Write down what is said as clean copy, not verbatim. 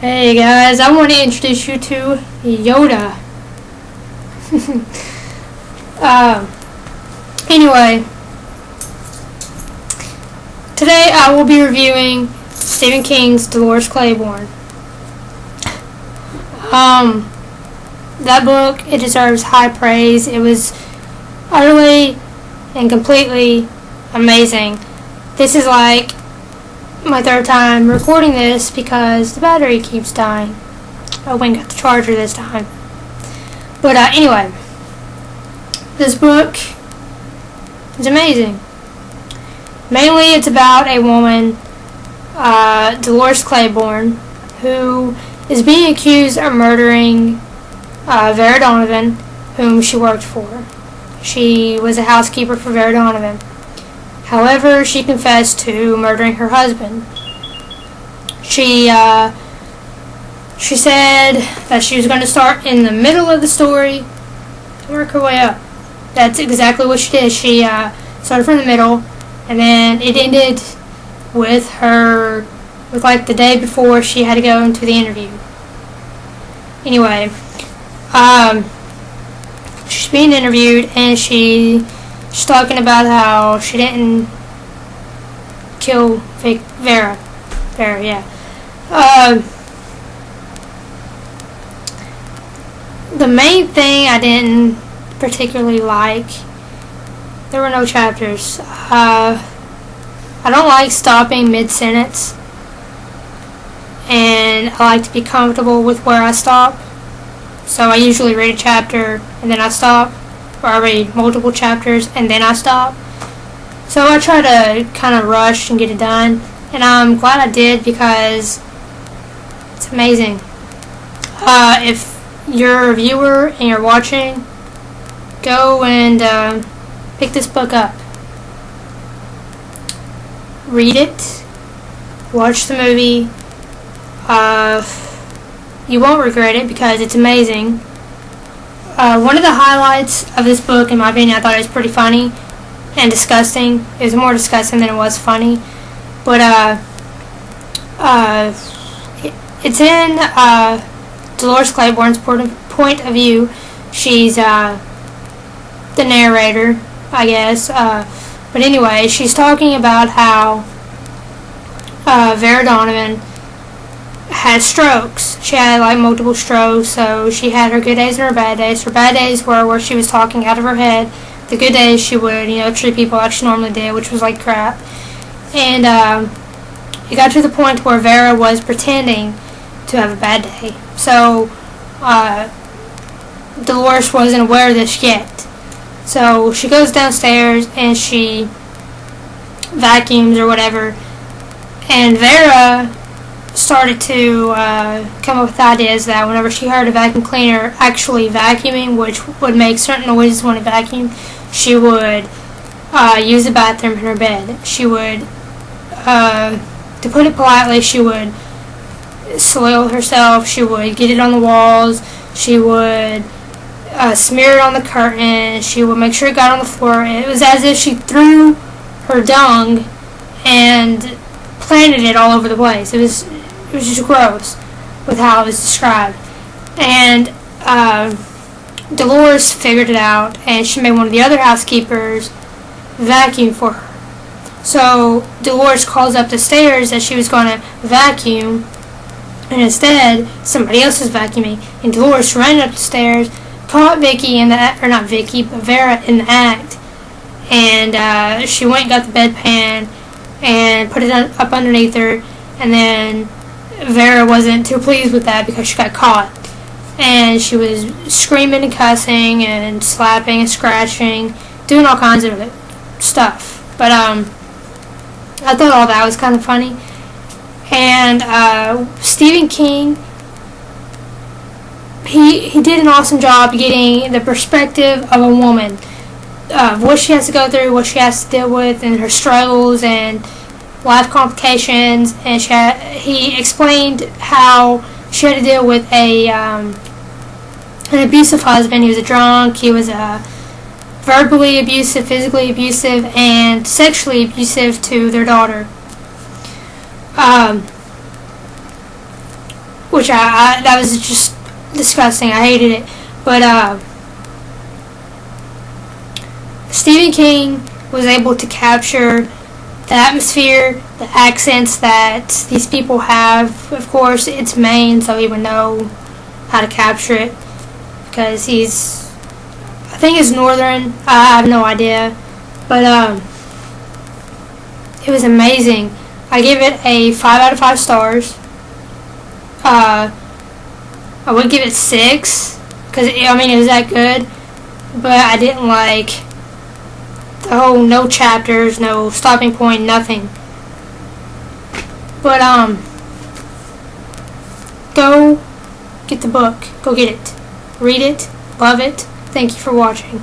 Hey guys, I want to introduce you to Yoda. Anyway, today I will be reviewing Stephen King's Dolores Claiborne. That book, it deserves high praise. It was utterly and completely amazing. This is like my third time recording this because the battery keeps dying. I went and got the charger this time. But anyway, this book is amazing. Mainly it's about a woman, Dolores Claiborne, who is being accused of murdering Vera Donovan, whom she worked for. She was a housekeeper for Vera Donovan. However, she confessed to murdering her husband. She said that she was going to start in the middle of the story and work her way up. That's exactly what she did. She started from the middle, and then it ended with her, like the day before she had to go into the interview. Anyway, she's being interviewed, and she's talking about how she didn't kill Vera. Vera, yeah. The main thing I didn't particularly like, there were no chapters. I don't like stopping mid-sentence, and I like to be comfortable with where I stop. So I usually read a chapter and then I stop, or I read multiple chapters and then I stop. So I try to kind of rush and get it done, and I'm glad I did because it's amazing. If you're a viewer and you're watching, go and pick this book up. Read it. Watch the movie. You won't regret it because it's amazing. One of the highlights of this book, in my opinion, I thought it was pretty funny and disgusting. It was more disgusting than it was funny. But it's in Dolores Claiborne's point of view. She's the narrator, I guess. But anyway, she's talking about how Vera Donovan had strokes. She had like multiple strokes, so she had her good days and her bad days. Her bad days were where she was talking out of her head. The good days she would, treat people like she normally did, which was like crap. And it got to the point where Vera was pretending to have a bad day. So Dolores wasn't aware of this yet. So she goes downstairs and she vacuums or whatever, and Vera started to come up with ideas that whenever she heard a vacuum cleaner actually vacuuming, which would make certain noises when it vacuumed, she would use the bathroom in her bed. She would, to put it politely, she would soil herself, she would get it on the walls, she would smear it on the curtain, she would make sure it got on the floor. It was as if she threw her dung and planted it all over the place. It was just gross with how it was described. And Dolores figured it out, and she made one of the other housekeepers vacuum for her. So Dolores calls up the stairs that she was going to vacuum, and instead somebody else was vacuuming. And Dolores ran up the stairs, caught Vicky in the, or not Vicky, but Vera in the act, and she went and got the bedpan and put it up underneath her, and then Vera wasn't too pleased with that because she got caught, and she was screaming and cussing and slapping and scratching, doing all kinds of stuff. But I thought all that was kind of funny. And Stephen King, he did an awesome job getting the perspective of a woman, what she has to go through, what she has to deal with, and her struggles and life complications. And he explained how she had to deal with an abusive husband. He was a drunk, he was verbally abusive, physically abusive, and sexually abusive to their daughter. which that was just disgusting. I hated it. But Stephen King was able to capture the atmosphere, the accents that these people have. Of course, it's Maine, so he would know how to capture it because I think he's northern. I have no idea, but it was amazing. I give it a 5 out of 5 stars. I would give it 6 because I mean it was that good, but I didn't like the whole no chapters, no stopping point, nothing. But go get the book. Go get it. Read it. Love it. Thank you for watching.